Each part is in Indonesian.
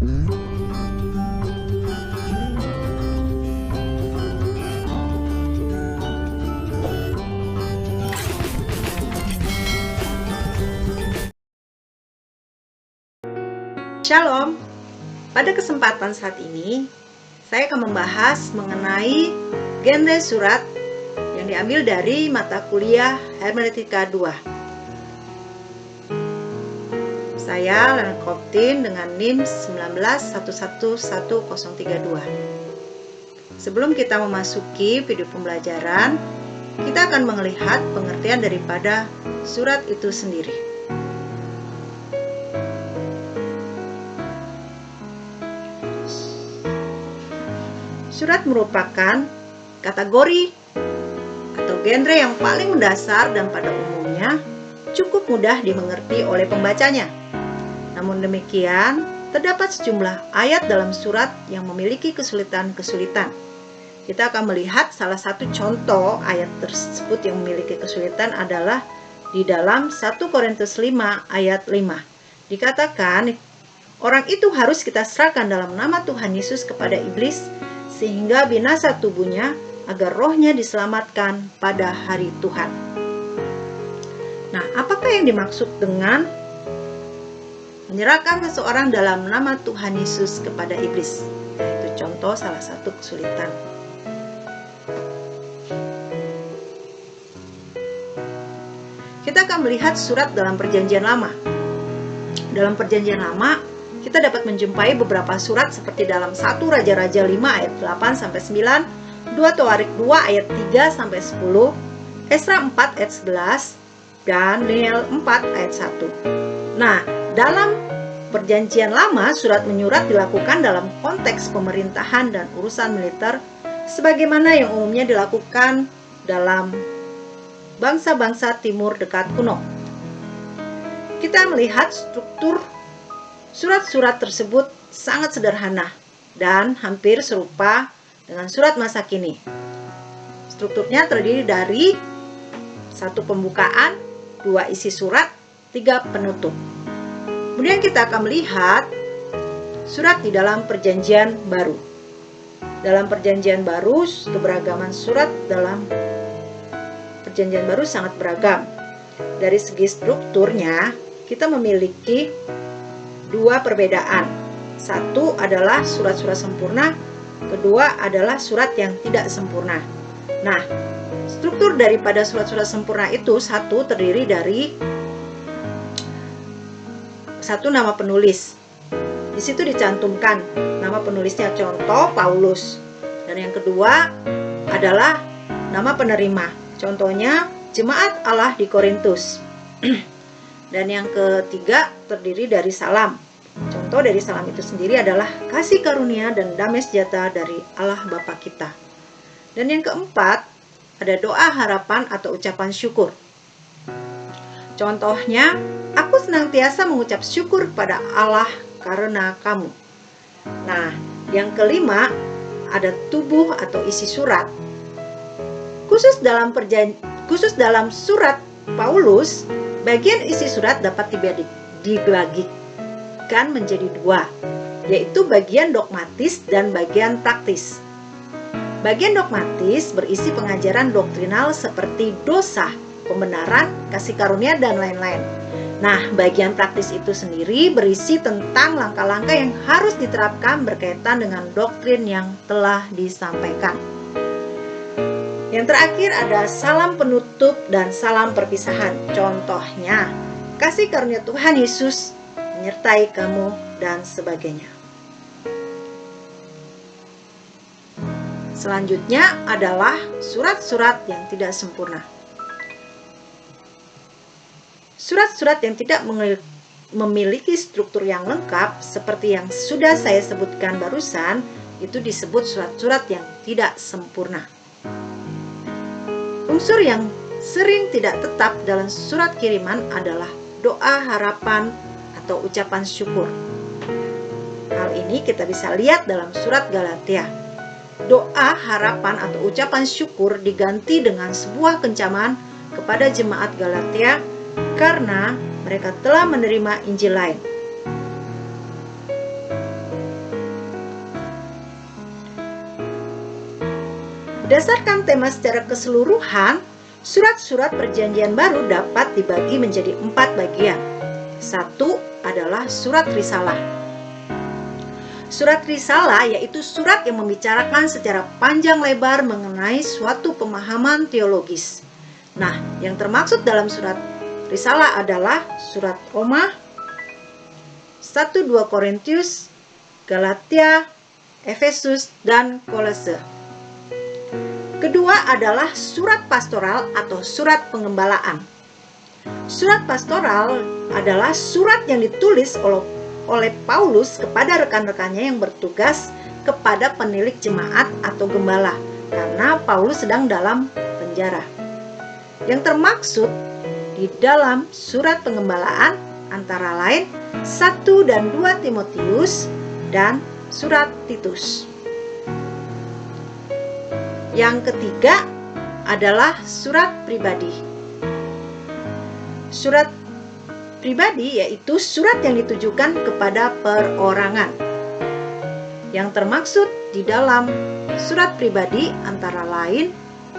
Shalom, pada kesempatan saat ini saya akan membahas mengenai genre surat yang diambil dari mata kuliah Hermeneutika 2. Saya Lena Koptin dengan NIM 191111032. Sebelum kita memasuki video pembelajaran, kita akan melihat pengertian daripada surat itu sendiri. Surat merupakan kategori atau genre yang paling mendasar dan pada umumnya cukup mudah dimengerti oleh pembacanya. Namun demikian, terdapat sejumlah ayat dalam surat yang memiliki kesulitan-kesulitan. Kita akan melihat salah satu contoh ayat tersebut yang memiliki kesulitan adalah di dalam 1 Korintus 5 ayat 5. Dikatakan, orang itu harus kita serahkan dalam nama Tuhan Yesus kepada iblis, sehingga binasa tubuhnya agar rohnya diselamatkan pada hari Tuhan. Nah, apakah yang dimaksud dengan menyerahkan seseorang dalam nama Tuhan Yesus kepada iblis? Itu contoh salah satu kesulitan. Kita akan melihat surat dalam Perjanjian Lama. Dalam Perjanjian Lama, kita dapat menjumpai beberapa surat seperti dalam 1 Raja-Raja 5 ayat 8-9, 2 Toarik 2 ayat 3-10, Esra 4 ayat 11, dan Daniel 4 ayat 1. Nah, dalam Perjanjian Lama, surat menyurat dilakukan dalam konteks pemerintahan dan urusan militer, sebagaimana yang umumnya dilakukan dalam bangsa-bangsa timur dekat kuno. Kita melihat struktur surat-surat tersebut sangat sederhana dan hampir serupa dengan surat masa kini. Strukturnya terdiri dari 1 pembukaan, 2 isi surat, 3 penutup. Kemudian kita akan melihat surat di dalam Perjanjian Baru. Dalam Perjanjian Baru, keberagaman surat dalam Perjanjian Baru sangat beragam. Dari segi strukturnya, kita memiliki 2 perbedaan. Satu adalah surat-surat sempurna, kedua adalah surat yang tidak sempurna. Nah, struktur daripada surat-surat sempurna itu satu terdiri dari satu nama penulis. Di situ dicantumkan nama penulisnya, contoh Paulus. Dan yang kedua adalah nama penerima. Contohnya Jemaat Allah di Korintus. Dan yang ketiga terdiri dari salam. Contoh dari salam itu sendiri adalah kasih karunia dan damai sejahtera dari Allah Bapa kita. Dan yang keempat ada doa harapan atau ucapan syukur. Contohnya, aku senantiasa mengucap syukur pada Allah karena kamu. Nah, yang kelima ada tubuh atau isi surat. Khusus dalam surat Paulus, bagian isi surat dapat dibagikan menjadi 2, yaitu bagian dogmatis dan bagian praktis. Bagian dogmatis berisi pengajaran doktrinal seperti dosa, pembenaran, kasih karunia, dan lain-lain. Nah, bagian praktis itu sendiri berisi tentang langkah-langkah yang harus diterapkan berkaitan dengan doktrin yang telah disampaikan. Yang terakhir ada salam penutup dan salam perpisahan. Contohnya, kasih karunia Tuhan Yesus menyertai kamu dan sebagainya. Selanjutnya adalah surat-surat yang tidak sempurna. Surat-surat yang tidak memiliki struktur yang lengkap seperti yang sudah saya sebutkan barusan, itu disebut surat-surat yang tidak sempurna. Unsur yang sering tidak tetap dalam surat kiriman adalah doa harapan atau ucapan syukur. Hal ini kita bisa lihat dalam surat Galatia. Doa harapan atau ucapan syukur diganti dengan sebuah kencaman kepada jemaat Galatia karena mereka telah menerima Injil lain. Berdasarkan tema secara keseluruhan, surat-surat perjanjian baru dapat dibagi menjadi 4 bagian. 1 adalah surat risalah. Surat risalah yaitu surat yang membicarakan secara panjang lebar mengenai suatu pemahaman teologis. Nah, yang termaksud dalam surat risalah adalah surat Roma, 1-2 Korintus, Galatia, Efesus, dan Kolose. Kedua adalah surat pastoral atau surat pengembalaan. Surat pastoral adalah surat yang ditulis oleh Paulus kepada rekan-rekannya yang bertugas kepada penilik jemaat atau gembala, karena Paulus sedang dalam penjara. Yang termaksud di dalam surat pengembalaan antara lain 1 dan 2 Timotius dan surat Titus. Yang ketiga adalah surat pribadi. Surat pribadi yaitu surat yang ditujukan kepada perorangan. Yang termaksud di dalam surat pribadi antara lain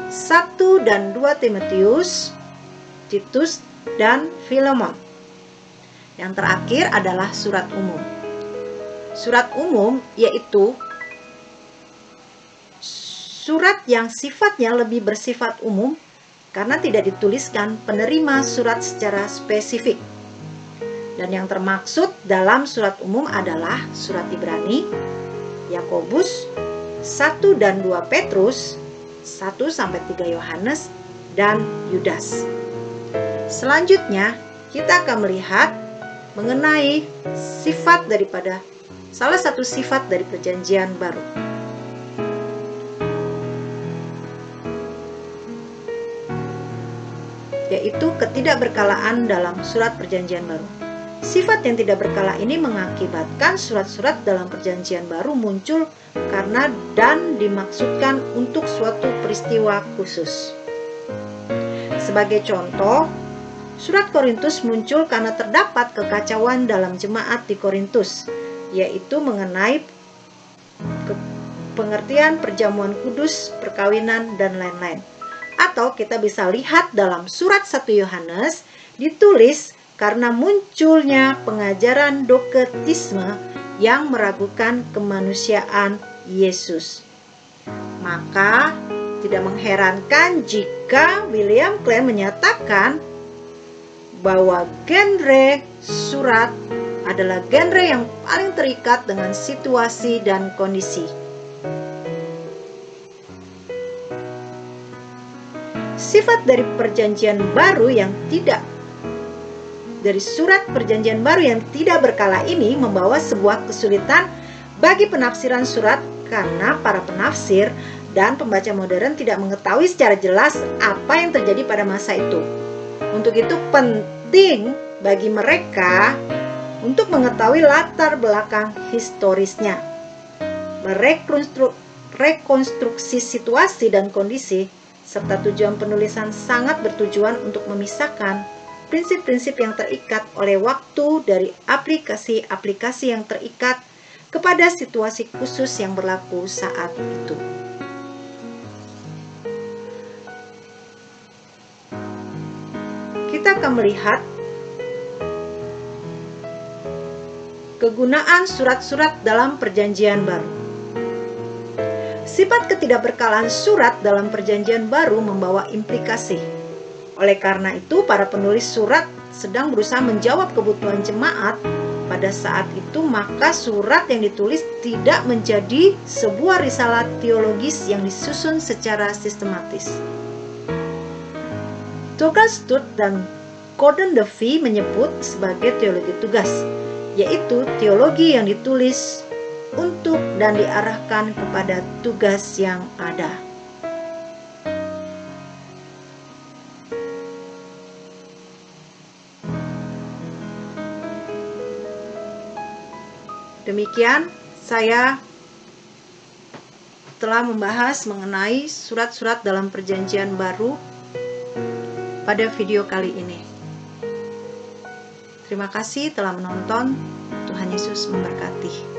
1 dan 2 Timotius, Titus, dan Filemon. Yang terakhir adalah surat umum. Surat umum yaitu surat yang sifatnya lebih bersifat umum karena tidak dituliskan penerima surat secara spesifik. Dan yang termaksud dalam surat umum adalah surat Ibrani, Yakobus, 1 dan 2 Petrus, 1-3 Yohanes, dan Yudas. Selanjutnya, kita akan melihat mengenai sifat daripada salah satu sifat dari perjanjian baru, yaitu ketidakberkalaan dalam surat perjanjian baru. Sifat yang tidak berkala ini mengakibatkan surat-surat dalam perjanjian baru muncul karena dan dimaksudkan untuk suatu peristiwa khusus. Sebagai contoh, surat Korintus muncul karena terdapat kekacauan dalam jemaat di Korintus, yaitu mengenai pengertian perjamuan kudus, perkawinan, dan lain-lain. Atau kita bisa lihat dalam surat 1 Yohanes ditulis karena munculnya pengajaran doketisme yang meragukan kemanusiaan Yesus. Maka tidak mengherankan jika William Clement menyatakan bahwa genre surat adalah genre yang paling terikat dengan situasi dan kondisi. Sifat dari perjanjian baru yang tidak dari surat perjanjian baru yang tidak berkala ini membawa sebuah kesulitan bagi penafsiran surat karena para penafsir dan pembaca modern tidak mengetahui secara jelas apa yang terjadi pada masa itu. Untuk itu penting bagi mereka untuk mengetahui latar belakang historisnya, merekonstruksi situasi dan kondisi, serta tujuan penulisan sangat bertujuan untuk memisahkan prinsip-prinsip yang terikat oleh waktu dari aplikasi-aplikasi yang terikat kepada situasi khusus yang berlaku saat itu. Kita akan melihat kegunaan surat-surat dalam perjanjian baru. Sifat ketidakberkalaan surat dalam perjanjian baru membawa implikasi. Oleh karena itu, para penulis surat sedang berusaha menjawab kebutuhan jemaat pada saat itu, maka surat yang ditulis tidak menjadi sebuah risalah teologis yang disusun secara sistematis. Douglas Studd dan Gordon Duffy menyebut sebagai teologi tugas, yaitu teologi yang ditulis untuk dan diarahkan kepada tugas yang ada. Demikian saya telah membahas mengenai surat-surat dalam perjanjian baru pada video kali ini. Terima kasih telah menonton. Tuhan Yesus memberkati.